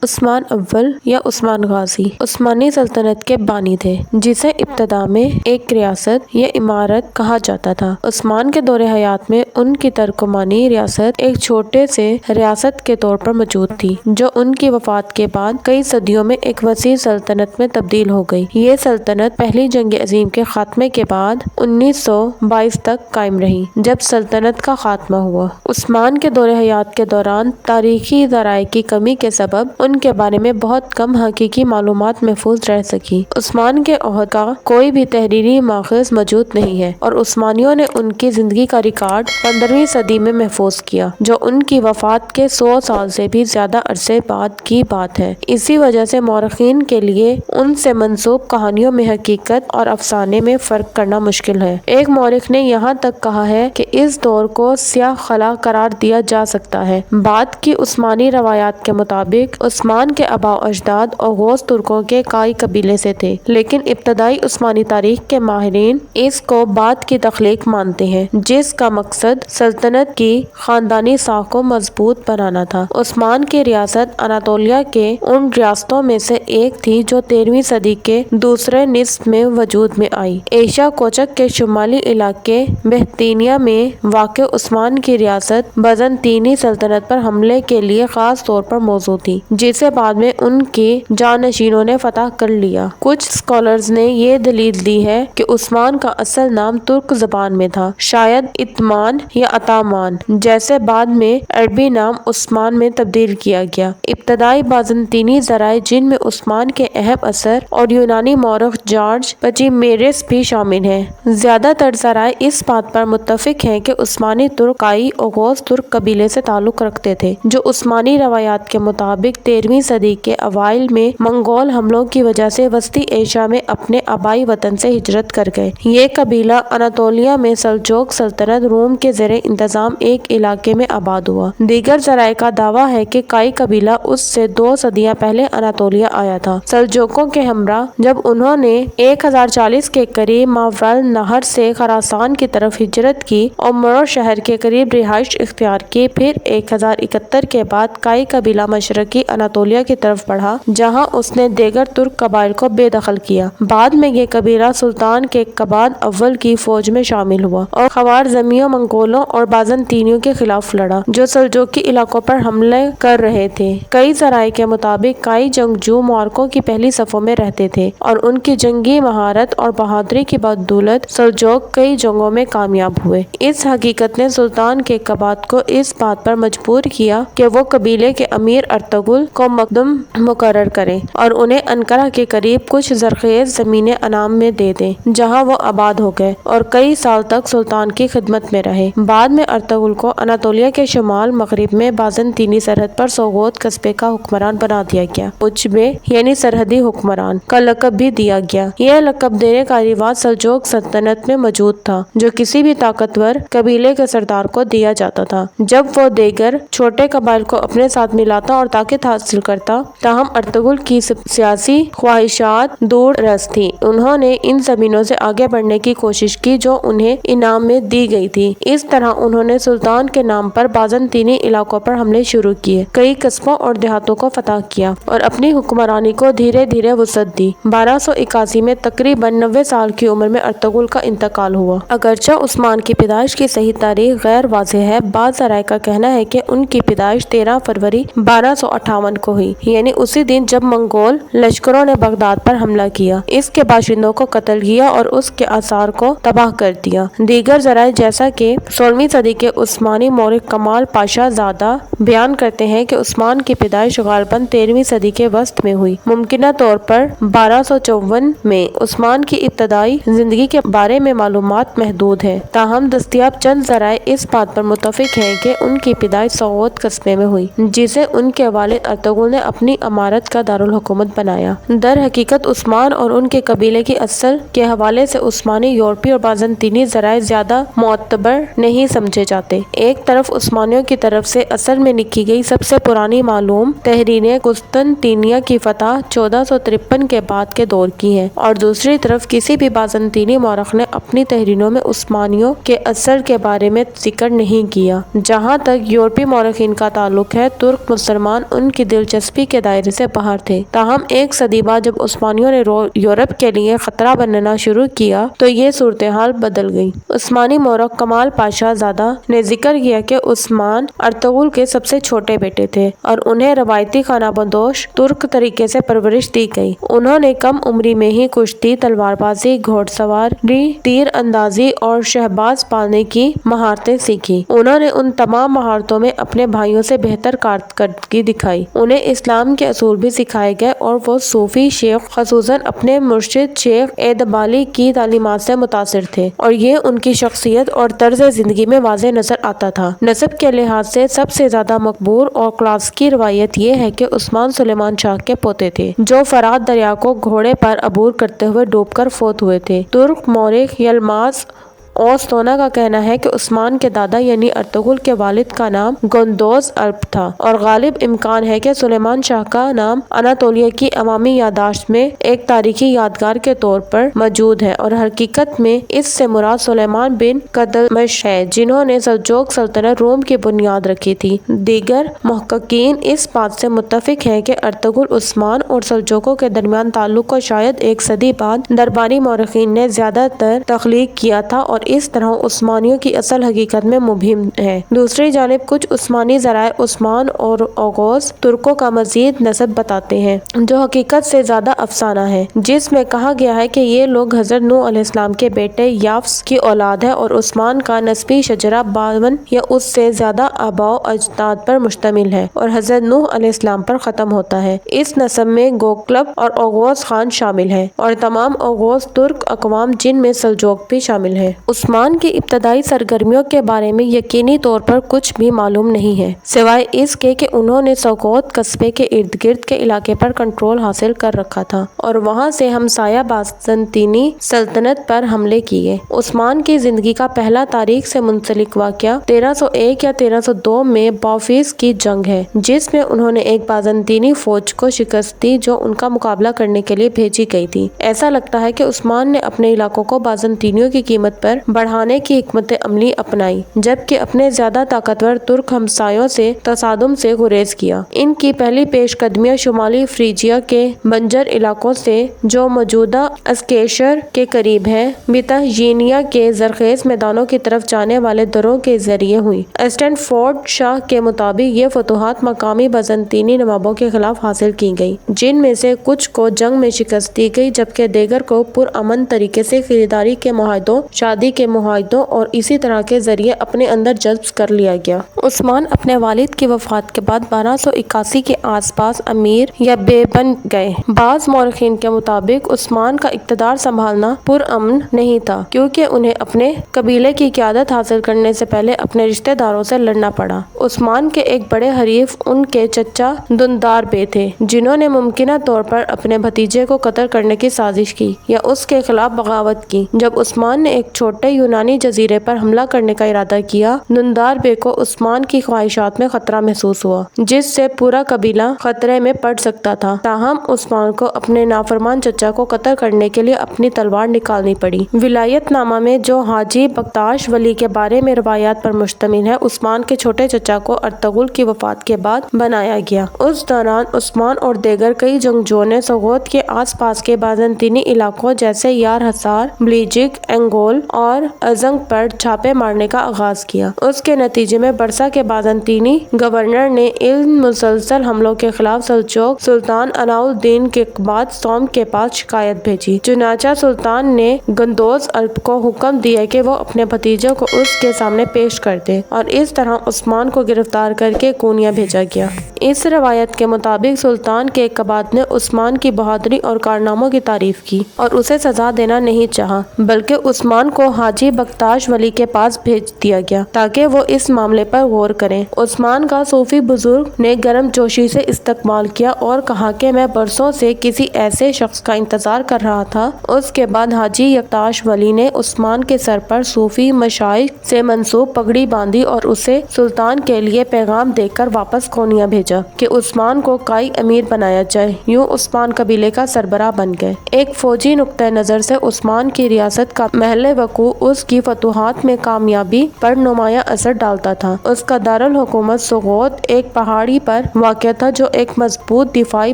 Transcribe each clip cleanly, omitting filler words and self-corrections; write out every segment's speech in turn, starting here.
عثمان اول یا عثمان غازی عثمانی سلطنت کے بانی تھے، جسے ابتدا میں ایک ریاست یا امارت کہا جاتا تھا۔ عثمان کے دور حیات میں ان کی ترکمانی ریاست ایک چھوٹے سے ریاست کے طور پر موجود تھی، جو ان کی وفات کے بعد کئی صدیوں میں ایک وسیع سلطنت میں تبدیل ہو گئی۔ یہ سلطنت پہلی جنگ عظیم کے خاتمے کے بعد 1922 تک قائم رہی، جب سلطنت کا خاتمہ ہوا۔ عثمان کے دور حیات کے دوران تاریخی ذرائع کی کمی کے سبب ان کے بارے میں بہت کم حقیقی معلومات محفوظ رہ سکی۔ عثمان کے عہد کا کوئی بھی تحریری ماخذ موجود نہیں ہے، اور عثمانیوں نے ان کی زندگی کا ریکارڈ 15ویں صدی میں محفوظ کیا، جو ان کی وفات کے 100 سال سے بھی زیادہ عرصے بعد کی بات ہے۔ اسی وجہ سے مورخین کے لیے ان سے منسوب کہانیوں میں حقیقت اور افسانے میں فرق کرنا مشکل ہے۔ ایک مورخ نے یہاں تک کہا ہے کہ اس دور کو سیاہ خلا قرار دیا جا سکتا ہے۔ بعد کی عثمانی روایات کے مطابق عثمان کے آباء و اجداد اوغوز ترکوں کے کائی قبیلے سے تھے، لیکن ابتدائی عثمانی تاریخ کے ماہرین اس کو بعد کی تخلیق مانتے ہیں، جس کا مقصد سلطنت کی خاندانی ساکھ کو مضبوط بنانا تھا۔ عثمان کی ریاست اناطولیہ کے ان ریاستوں میں سے ایک تھی جو 13ویں صدی کے دوسرے نصف میں وجود میں آئی۔ ایشیا کوچک کے شمالی علاقے بہتینیا میں واقع عثمان کی ریاست بازنطینی سلطنت پر حملے کے لیے خاص طور پر موزوں تھی، جسے بعد میں ان کے جانشینوں نے فتح کر لیا۔ کچھ اسکالرز نے یہ دلیل دی ہے کہ عثمان کا اصل نام ترک زبان میں تھا، شاید اتمان یا اتامان، جسے بعد میں عربی نام عثمان میں تبدیل کیا گیا۔ ابتدائی بازنطینی ذرائع، جن میں عثمان کے اہم اثر اور یونانی مورخ جارج پچیمیرس بھی شامل ہیں، زیادہ تر ذرائع اس بات پر متفق ہیں کہ عثمانی ترک کائی اوغوز ترک قبیلے سے تعلق رکھتے تھے، جو عثمانی روایات کے مطابق 13ویں صدی کے اوائل میں منگول حملوں کی وجہ سے وسطی ایشیا میں اپنے آبائی وطن سے ہجرت کر گئے۔ یہ قبیلہ اناطولیہ میں سلجوق سلطنت روم کے زیر انتظام ایک علاقے میں آباد ہوا۔ دیگر ذرائع کا دعویٰ ہے کہ کائی قبیلہ اس سے 2 صدیاں پہلے اناطولیہ آیا تھا، سلجوقوں کے ہمراہ، جب انہوں نے 1040 کے قریب ماوراء النہر سے خراسان کی طرف ہجرت کی اور مرو شہر کے قریب رہائش اختیار کی۔ پھر 1071 کے بعد کائی قبیلہ مشرقی اناطولیہ کی طرف بڑھا، جہاں اس نے دیگر ترک قبائل کو بے دخل کیا۔ بعد میں یہ قبیلہ سلطان کیقباد اول کی فوج میں شامل ہوا اور خوارزمیوں، منگولوں اور بازنطینیوں کے خلاف لڑا، جو سلجوقی علاقوں پر حملے کر رہے تھے۔ کئی ذرائع کے مطابق کائی جنگجو معرکوں کی پہلی صفوں میں رہتے تھے، اور ان کی جنگی مہارت اور بہادری کی بدولت سلجوق کئی جنگوں میں کامیاب ہوئے۔ اس حقیقت نے سلطان کیقباد کو اس بات پر مجبور کیا کہ وہ قبیلے کے امیر ارطغرل کو مقدم مقرر کریں اور انہیں انقرہ کے قریب کچھ زرخیز زمینیں انعام میں دے دیں، جہاں وہ آباد ہو گئے اور کئی سال تک سلطان کی خدمت میں رہے۔ بعد میں ارطغرل کو اناطولیہ کے شمال مغرب میں بازنطینی سرحد پر سوغوت قصبے کا حکمران بنا دیا گیا۔ اچبے یعنی سرحدی حکمران کا لقب بھی دیا گیا۔ یہ لقب دینے کا رواج سلجوق سلطنت میں موجود تھا، جو کسی بھی طاقتور قبیلے کے سردار کو دیا جاتا تھا جب وہ دیگر چھوٹے قبائل کو اپنے ساتھ ملاتا اور طاقت حاصل کرتا۔ تاہم ارطغرل کی سیاسی خواہشات دور رس تھیں۔ انہوں نے ان زمینوں سے آگے بڑھنے کی کوشش کی جو انہیں انعام میں دی گئی تھی۔ اس طرح انہوں نے سلطان کے نام پر بازنطینی علاقوں پر حملے شروع کیے، کئی قصبوں اور دیہاتوں کو فتح کیا اور اپنی حکمرانی کو دھیرے دھیرے وسعت دی۔ 1281 میں تقریباً 90 سال کی عمر میں ارطغرل کا انتقال ہوا۔ اگرچہ عثمان کی پیدائش کی صحیح تاریخ غیر واضح ہے، بعض ذرائع کا کہنا ہے کہ ان کی پیدائش 13 فروری 1258 کو ہوئی، یعنی اسی دن جب منگول لشکروں نے بغداد پر حملہ کیا، اس کے باشندوں کو قتل کیا اور اس کے آثار کو تباہ کر دیا۔ دیگر ذرائع جیسا کہ 16ویں صدی کے عثمانی مورخ کمال پاشا زادہ بیان کرتے ہیں کہ عثمان کی پیدائش غالباً 13ویں صدی کے وسط میں ہوئی، ممکنہ طور پر 1254 میں۔ عثمان کی ابتدائی زندگی کے بارے میں معلومات محدود ہیں، تاہم دستیاب چند ذرائع اس بات پر متفق ہیں کہ ان کی پیدائش سوغوت قصبے میں ہوئی، جسے ان کے والد ارطغرل نے اپنی امارت کا دارالحکومت بنایا۔ در حقیقت عثمان اور ان کے قبیلے کی اصل کے حوالے سے عثمانی، یورپی اور بازنطینی ذرائع زیادہ معتبر نہیں سمجھے جاتے۔ ایک طرف عثمانیوں کی طرف سے اصل میں لکھی گئی سب سے پرانی معلوم تحریریں قسطنطنیہ کی فتح 1453 کے بعد کے دور کی ہیں، اور دوسری طرف کسی بھی بازنطینی مورخ نے اپنی تحریروں میں عثمانیوں کے اصل کے بارے میں ذکر نہیں کیا۔ جہاں تک یورپی مورخین کا تعلق ہے، ترک مسلمان ان کی دلچسپی کے دائرے سے باہر تھے۔ تاہم ایک صدی بعد جب عثمانیوں نے یورپ کے لیے خطرہ بننا شروع کیا تو یہ صورتحال بدل گئی۔ عثمانی مورخ کمال پاشا زادہ نے ذکر کیا کہ عثمان ارطغرل کے سب سے چھوٹے بیٹے تھے اور انہیں روایتی خانہ بدوش ترک طریقے سے پرورش دی گئی۔ انہوں نے کم عمری میں ہی کشتی، تلوار بازی، گھوڑ سواری، تیر اندازی اور شہباز پالنے کی مہارتیں سیکھی۔ انہوں نے ان تمام مہارتوں میں اپنے بھائیوں سے بہتر کارکردگی دکھائی۔ انہیں اسلام کے اصول بھی سکھائے گئے اور وہ صوفی شیخ خصوصاً اپنے مرشد شیخ ایدبالی کی تعلیمات سے متاثر تھے اور یہ ان کی شخصیت اور طرز زندگی میں واضح نظر آتا تھا۔ نسب کے لحاظ سے سب سے زیادہ مقبول اور کلاسیکی روایت یہ ہے کہ عثمان سلیمان شاہ کے پوتے تھے جو فرات دریا کو گھوڑے پر عبور کرتے ہوئے ڈوب کر فوت ہوئے تھے۔ ترک مورخ یلماز اوستونا کا کہنا ہے کہ عثمان کے دادا یعنی ارطغرل کے والد کا نام گندوز الپ تھا اور غالب امکان ہے کہ سلیمان شاہ کا نام اناطولیہ کی عوامی یادداشت میں ایک تاریخی یادگار کے طور پر موجود ہے اور حقیقت میں اس سے مراد سلیمان بن قتلمش ہے جنہوں نے سلجوق سلطنت روم کی بنیاد رکھی تھی۔ دیگر محققین اس بات سے متفق ہیں کہ ارطغرل عثمان اور سلجوقوں کے درمیان تعلق کو شاید ایک صدی بعد درباری مورخین نے زیادہ تر تخلیق کیا تھا اور اس طرح عثمانیوں کی اصل حقیقت میں مبہم ہے۔ دوسری جانب کچھ عثمانی ذرائع عثمان اور اوغوز ترکوں کا مزید نسب بتاتے ہیں جو حقیقت سے زیادہ افسانہ ہے، جس میں کہا گیا ہے کہ یہ لوگ حضرت نوح علیہ السلام کے بیٹے یافس کی اولاد ہے اور عثمان کا نسبی شجرہ 52 یا اس سے زیادہ آباء و اجداد پر مشتمل ہے اور حضرت نوح علیہ السلام پر ختم ہوتا ہے۔ اس نسب میں گوکلب اور اوغوز خان شامل ہیں اور تمام اوغوز ترک اقوام جن میں سلجوق بھی شامل ہے۔ عثمان کی ابتدائی سرگرمیوں کے بارے میں یقینی طور پر کچھ بھی معلوم نہیں ہے سوائے اس کے کہ انہوں نے سوغوت قصبے کے ارد گرد کے علاقے پر کنٹرول حاصل کر رکھا تھا اور وہاں سے ہمسایہ بازنطینی سلطنت پر حملے کیے۔ عثمان کی زندگی کا پہلا تاریخ سے منسلک واقعہ 1301 یا 1302 میں باؤفیس کی جنگ ہے جس میں انہوں نے ایک بازنطینی فوج کو شکست دی جو ان کا مقابلہ کرنے کے لیے بھیجی گئی تھی۔ ایسا لگتا ہے کہ عثمان نے اپنے علاقوں کو بازنطینیوں کی قیمت پر بڑھانے کی حکمت عملی اپنائی جبکہ اپنے زیادہ طاقتور ترک ہمسایوں سے تصادم سے گریز کیا۔ ان کی پہلی پیش قدمیاں شمالی فریجیا کے بنجر علاقوں سے جو موجودہ اسکیشر کے قریب ہے بیتاجینیا کے زرخیز میدانوں کی طرف جانے والے دروں کے ذریعے ہوئی۔ اسٹینفورڈ شاہ کے مطابق یہ فتوحات مقامی بازنطینی نوابوں کے خلاف حاصل کی گئی جن میں سے کچھ کو جنگ میں شکست دی گئی جبکہ دیگر کو پرامن طریقے سے خریداری کے معاہدوں، شادی کے معاہدوں اور اسی طرح کے ذریعے اپنے اندر جذب کر لیا گیا۔ عثمان اپنے والد کی وفات کے بعد 1281 کے آس پاس امیر یا بے بن گئے۔ بعض مورخین کے مطابق عثمان کا اقتدار سنبھالنا پرامن نہیں تھا کیونکہ انہیں اپنے قبیلے کی قیادت حاصل کرنے سے پہلے اپنے رشتہ داروں سے لڑنا پڑا۔ عثمان کے ایک بڑے حریف ان کے چچا دندار بے تھے جنہوں نے ممکنہ طور پر اپنے بھتیجے کو قتل کرنے کی سازش کی یا اس کے خلاف بغاوت کی۔ جب عثمان نے ایک چھوٹے یونانی جزیرے پر حملہ کرنے کا ارادہ کیا، دندار بے کو عثمان کی خواہشات میں خطرہ محسوس ہوا جس سے پورا قبیلہ خطرے میں پڑ سکتا تھا۔ تاہم عثمان کو اپنے نافرمان چچا کو قتل کرنے کے لیے اپنی تلوار نکالنی پڑی۔ ولایت نامہ میں جو حاجی بکتاش ولی کے بارے میں روایات پر مشتمل ہے، عثمان کے چھوٹے چچا کو ارطغرل کی وفات کے بعد بنایا گیا۔ اس دوران عثمان اور دیگر کئی جنگجوؤں نے سوغوت کے آس پاس کے بازنطینی علاقوں جیسے یار حصار، بلیجک، انگول اور ازنگ پر چھاپے مارنے کا آغاز کیا۔ اس کے نتیجے میں برسا کے بازنطینی گورنر نے ان مسلسل حملوں کے خلاف سلجوق سلطان علاء الدین کے بعد سوم کے پاس شکایت بھیجی۔ چنانچہ سلطان نے گندوز الپ کو حکم دیا کہ وہ اپنے بھتیجے کو اس کے سامنے پیش کر دے اور اس طرح عثمان کو گرفتار کر کے کونیا بھیجا گیا۔ اس روایت کے مطابق سلطان کے قباط نے عثمان کی بہادری اور کارناموں کی تعریف کی اور اسے سزا دینا نہیں چاہا بلکہ عثمان کو حاجی بکتاش ولی کے پاس بھیج دیا گیا تاکہ وہ اس معاملے پر غور کریں۔ عثمان کا صوفی بزرگ نے گرم جوشی سے استقبال کیا اور کہا کہ میں برسوں سے کسی ایسے شخص کا انتظار کر رہا تھا۔ اس کے بعد حاجی بکتاش ولی نے عثمان کے سر پر صوفی مشائخ سے منسوب پگڑی باندھی اور اسے سلطان کے لیے پیغام دے کر واپس کونیا بھیجا کہ عثمان کو قائی امیر بنایا جائے۔ یوں عثمان قبیلے کا سربراہ بن گئے۔ ایک فوجی نقطہ نظر سے عثمان کی ریاست کا محل وقوع پہلو اس کی فتوحات میں کامیابی پر نمایاں اثر ڈالتا تھا۔ اس کا دارالحکومت سغوت ایک پہاڑی پر واقع تھا جو ایک مضبوط دفاعی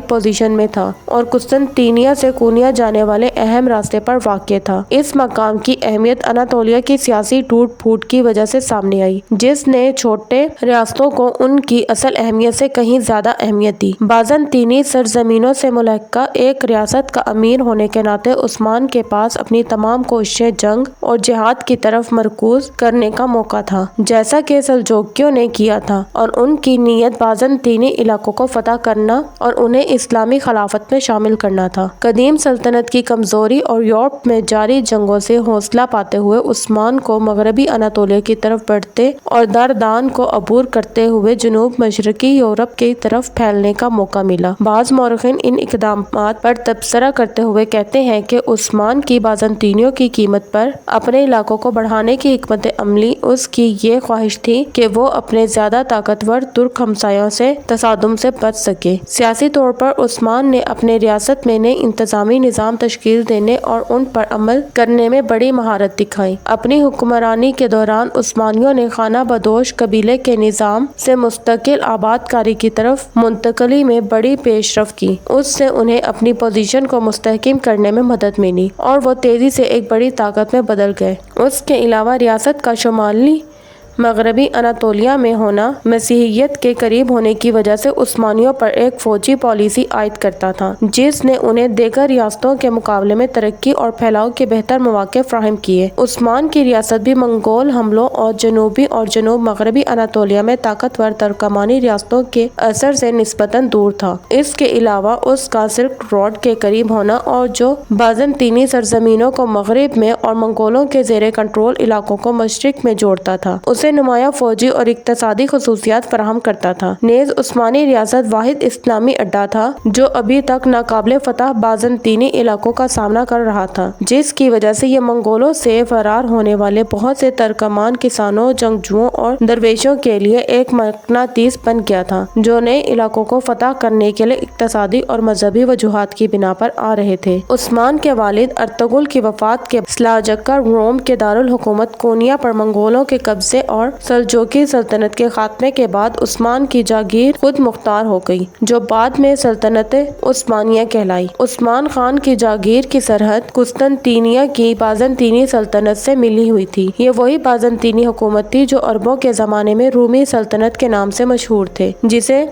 پوزیشن میں تھا اور قسطنطنیہ سے کونیا جانے والے اہم راستے پر واقع تھا۔ اس مقام کی اہمیت اناطولیہ کی سیاسی ٹوٹ پھوٹ کی وجہ سے سامنے آئی، جس نے چھوٹے ریاستوں کو ان کی اصل اہمیت سے کہیں زیادہ اہمیت دی۔ بازنطینی سرزمینوں سے ملحقہ ایک ریاست کا امیر ہونے کے ناطے عثمان کے پاس اپنی تمام کوششیں جنگ اور جہاد کی طرف مرکوز کرنے کا موقع تھا، جیسا کہ سلجوقیوں نے کیا تھا، اور ان کی نیت بازنطینی علاقوں کو فتح کرنا اور انہیں اسلامی خلافت میں شامل کرنا تھا۔ قدیم سلطنت کی کمزوری اور یورپ میں جاری جنگوں سے حوصلہ پاتے ہوئے عثمان کو مغربی اناطولیہ کی طرف بڑھتے اور دردان کو عبور کرتے ہوئے جنوب مشرقی یورپ کی طرف پھیلنے کا موقع ملا۔ بعض مورخین ان اقدامات پر تبصرہ کرتے ہوئے کہتے ہیں کہ عثمان کی بازنطینیوں کی قیمت پر اپنے علاقوں کو بڑھانے کی حکمت عملی اس کی یہ خواہش تھی کہ وہ اپنے زیادہ طاقتور ترک ہمسایوں سے تصادم سے بچ سکے۔ سیاسی طور پر عثمان نے اپنے ریاست میں نئے انتظامی نظام تشکیل دینے اور ان پر عمل کرنے میں بڑی مہارت دکھائی۔ اپنی حکمرانی کے دوران عثمانیوں نے خانہ بدوش قبیلے کے نظام سے مستقل آباد کاری کی طرف منتقلی میں بڑی پیش رفت کی۔ اس سے انہیں اپنی پوزیشن کو مستحکم کرنے میں مدد ملی اور وہ تیزی سے ایک بڑی طاقت میں بدل گئے۔ اس کے علاوہ ریاست کا شمالی مغربی اناطولیہ میں ہونا مسیحیت کے قریب ہونے کی وجہ سے عثمانیوں پر ایک فوجی پالیسی عائد کرتا تھا، جس نے انہیں دیگر ریاستوں کے مقابلے میں ترقی اور پھیلاؤ کے بہتر مواقع فراہم کیے۔ عثمان کی ریاست بھی منگول حملوں اور جنوبی اور جنوب مغربی اناطولیہ میں طاقتور ترکمانی ریاستوں کے اثر سے نسبتاً دور تھا۔ اس کے علاوہ اس کا سلک روڈ کے قریب ہونا اور جو بازنطینی سرزمینوں کو مغرب میں اور منگولوں کے زیر کنٹرول علاقوں کو مشرق میں جوڑتا تھا، اسے نمایاں فوجی اور اقتصادی خصوصیات فراہم کرتا تھا۔ نیز عثمانی ریاست واحد اسلامی اڈا تھا جو ابھی تک ناقابل فتح بازنطینی علاقوں کا سامنا کر رہا تھا، جس کی وجہ سے یہ منگولوں سے فرار ہونے والے بہت سے ترکمان کسانوں، جنگجوؤں اور درویشوں کے لیے ایک مقناطیس بن گیا تھا، جو نئے علاقوں کو فتح کرنے کے لیے اقتصادی اور مذہبی وجوہات کی بنا پر آ رہے تھے۔ عثمان کے والد ارطغرل کی وفات کے سلاجقہ روم کے دارالحکومت کونیا پر منگولوں کے قبضے اور سلجوقی سلطنت کے خاتمے کے بعد عثمان کی جاگیر خود مختار ہو گئی، جو بعد میں سلطنت عثمانیہ کہلائی۔ عثمان خان کی جاگیر کی سرحد قسطنطنیہ کی بازنطینی سلطنت سے ملی ہوئی تھی۔ یہ وہی بازنطینی حکومت تھی جو عربوں کے زمانے میں رومی سلطنت کے نام سے مشہور تھے، جسے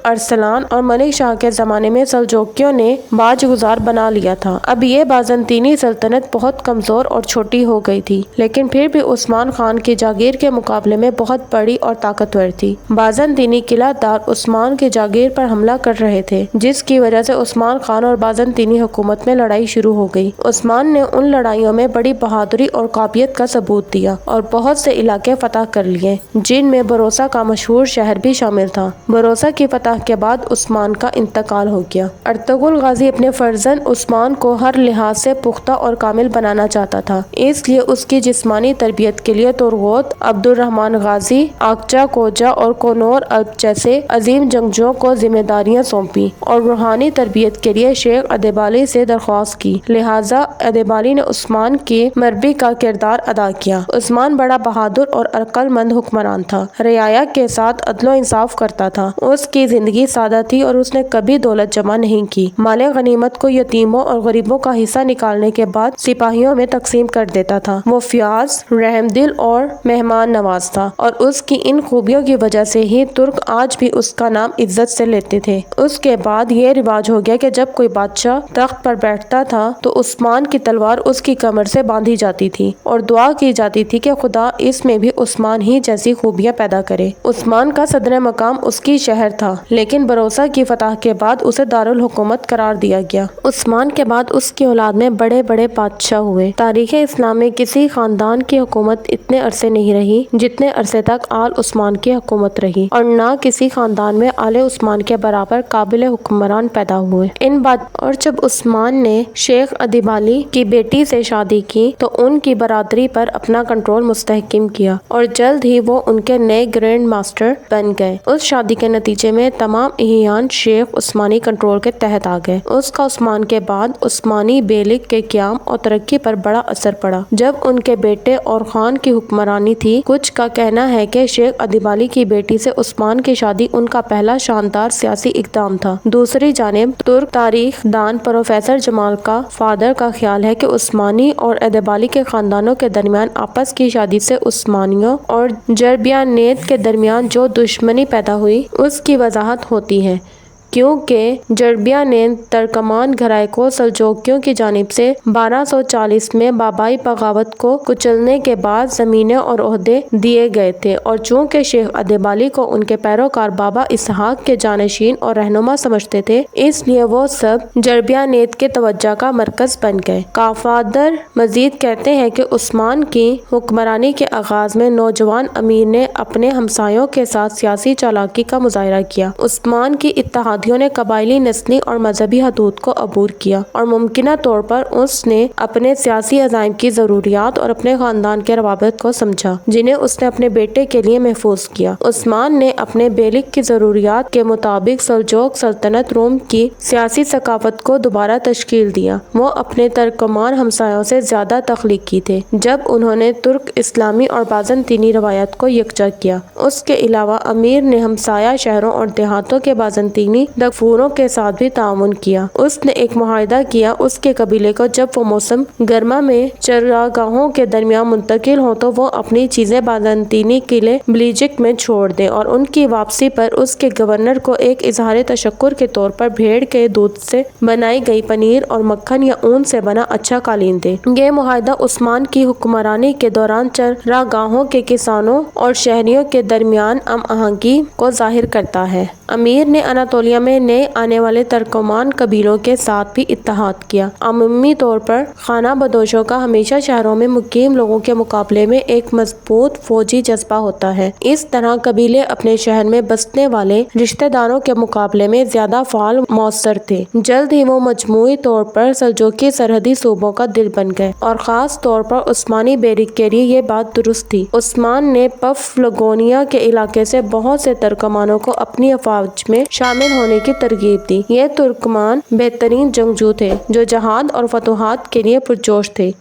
ارسلان اور ملک شاہ کے زمانے میں سلجوقیوں نے باج گزار بنا لیا تھا۔ اب یہ بازنطینی سلطنت بہت کمزور اور چھوٹی ہو گئی تھی، لیکن پھر بھی عثمان خان کی جاگیر کے مقابلے میں بہت بڑی اور طاقتور تھی۔ بازنطینی قلعہ دار عثمان کی جاگیر پر حملہ کر رہے تھے، جس کی وجہ سے عثمان خان اور بازنطینی حکومت میں لڑائی شروع ہو گئی۔ عثمان نے ان لڑائیوں میں بڑی بہادری اور قابلیت کا ثبوت دیا اور بہت سے علاقے فتح کر لیے، جن میں بروسا کا مشہور شہر بھی شامل تھا۔ بروسا کی فتح کے بعد عثمان کا انتقال ہو گیا۔ ارطغرل غازی اپنے فرزند عثمان کو ہر لحاظ سے پختہ اور کامل بنانا چاہتا تھا، اس لیے اس کی جسمانی تربیت کے لیے ترغوت، عبد الرحمن غازی، آکچا کوجا اور کنور الب جیسے عظیم جنگجوؤں کو ذمہ داریاں سونپی اور روحانی تربیت کے لیے شیخ ادیبالی سے درخواست کی، لہٰذا ادیبالی نے عثمان کے مربی کا کردار ادا کیا۔ عثمان بڑا بہادر اور عقل مند حکمران تھا، رعایا کے ساتھ عدل و انصاف کرتا تھا، اس کی زندگی سادہ تھی اور اس نے کبھی دولت جمع نہیں کی۔ مال غنیمت کو یتیموں اور غریبوں کا حصہ نکالنے کے بعد سپاہیوں میں تقسیم کر دیتا تھا۔ وہ فیاض، رحم دل اور مہمان نواز تھا، اور اس کی ان خوبیوں کی وجہ سے ہی ترک آج بھی اس کا نام عزت سے لیتے تھے۔ اس کے بعد یہ رواج ہو گیا کہ جب کوئی بادشاہ تخت پر بیٹھتا تھا تو عثمان کی تلوار اس کی کمر سے باندھی جاتی تھی اور دعا کی جاتی تھی کہ خدا اس میں بھی عثمان ہی جیسی خوبیاں پیدا کرے۔ عثمان کا صدر مقام اس کی شہر تھا، لیکن بروسا کی فتح کے بعد اسے دارالحکومت قرار دیا گیا۔ عثمان کے بعد اس کی اولاد میں بڑے بڑے بادشاہ ہوئے۔ تاریخ اسلام میں کسی خاندان کی حکومت اتنے عرصے نہیں رہی جتنے عرصے تک آل عثمان کی حکومت رہی، اور نہ کسی خاندان میں آل عثمان کے برابر قابل حکمران پیدا ہوئے۔ اور جب عثمان نے شیخ ادیبالی کی بیٹی سے شادی کی تو ان کی برادری پر اپنا کنٹرول مستحکم کیا، اور جلد ہی وہ ان کے نئے گرینڈ ماسٹر بن گئے۔ اس شادی کے نتیجے میں تمام اعیان شیخ عثمانی کنٹرول کے تحت آ گئے۔ اس کا عثمان کے بعد عثمانی بیلک کے قیام اور ترقی پر بڑا اثر پڑا۔ جب ان کے بیٹے اور خان کی حکمرانی تھی، کچھ کا کہنا ہے کہ شیخ ادیبالی کی بیٹی سے عثمان کی شادی ان کا پہلا شاندار سیاسی اقدام تھا۔ دوسری جانب ترک تاریخ دان پروفیسر جمال کا فادر کا خیال ہے کہ عثمانی اور ادیبالی کے خاندانوں کے درمیان آپس کی شادی سے عثمانیوں اور جربیانیت کے درمیان جو دشمنی پیدا ہوئی اس کی وضاحت ہوتی ہے، کیونکہ جربیانیت ترکمان گھرائے کو سلجوقیوں کی جانب سے 1240 میں بابائی بغاوت کو کچلنے کے بعد زمینیں اور عہدے دیے گئے تھے، اور چونکہ شیخ ادیبالی کو ان کے پیروکار بابا اسحاق کے جانشین اور رہنما سمجھتے تھے، اس لیے وہ سب جربیانیت کے توجہ کا مرکز بن گئے۔ کا فادر مزید کہتے ہیں کہ عثمان کی حکمرانی کے آغاز میں نوجوان امیر نے اپنے ہمسایوں کے ساتھ سیاسی چالاکی کا مظاہرہ کیا۔ عثمان کی اتحادیوں نے قبائلی، نسلی اور مذہبی حدود کو عبور کیا، اور ممکنہ طور پر اس نے اپنے سیاسی عزائم کی ضروریات اور اپنے خاندان کے روابط کو سمجھا، جنہیں اس نے اپنے بیٹے کے لیے محفوظ کیا۔ عثمان نے اپنے بیلک کی ضروریات کے مطابق سلجوق سلطنت روم کی سیاسی ثقافت کو دوبارہ تشکیل دیا۔ وہ اپنے ترکمان ہمسایوں سے زیادہ تخلیقی تھے جب انہوں نے ترک، اسلامی اور بازنطینی روایات کو یکجا کیا۔ اس کے علاوہ امیر نے ہمسایہ شہروں اور دیہاتوں کے بازنطینی دگفوروں کے ساتھ بھی تعاون کیا۔ اس نے ایک معاہدہ کیا اس کے قبیلے کو جب وہ موسم گرما میں چراگاہوں کے درمیان منتقل ہوں تو وہ اپنی چیزیں بازنطینی قلعے بلیجک میں چھوڑ دیں، اور ان کی واپسی پر اس کے گورنر کو ایک اظہار تشکر کے طور پر بھیڑ کے دودھ سے بنائی گئی پنیر اور مکھن یا اون سے بنا اچھا قالین دے۔ یہ معاہدہ عثمان کی حکمرانی کے دوران چراگاہوں کے کسانوں اور شہریوں کے درمیان ہم آہنگی کو ظاہر کرتا ہے۔ امیر نے اناطولیہ میں نئے آنے والے ترکمان قبیلوں کے ساتھ بھی اتحاد کیا۔ عمومی طور پر خانہ بدوشوں کا ہمیشہ شہروں میں مقیم لوگوں کے مقابلے میں ایک مضبوط فوجی جذبہ ہوتا ہے۔ اس طرح قبیلے اپنے شہر میں بسنے والے رشتہ داروں کے مقابلے میں زیادہ فعال مؤثر تھے۔ جلد ہی وہ مجموعی طور پر سلجوقی سرحدی صوبوں کا دل بن گئے، اور خاص طور پر عثمانی بیلک کے لیے یہ بات درست تھی۔ عثمان نے پفلگونیا کے علاقے سے بہت سے ترکمانوں کو اپنی افواج میں شامل ہونے کی ترغیب دی۔ یہ ترکمان بہترین جنگجو تھے جو جہاد اور فتوحات کے لیے پرجوش تھے۔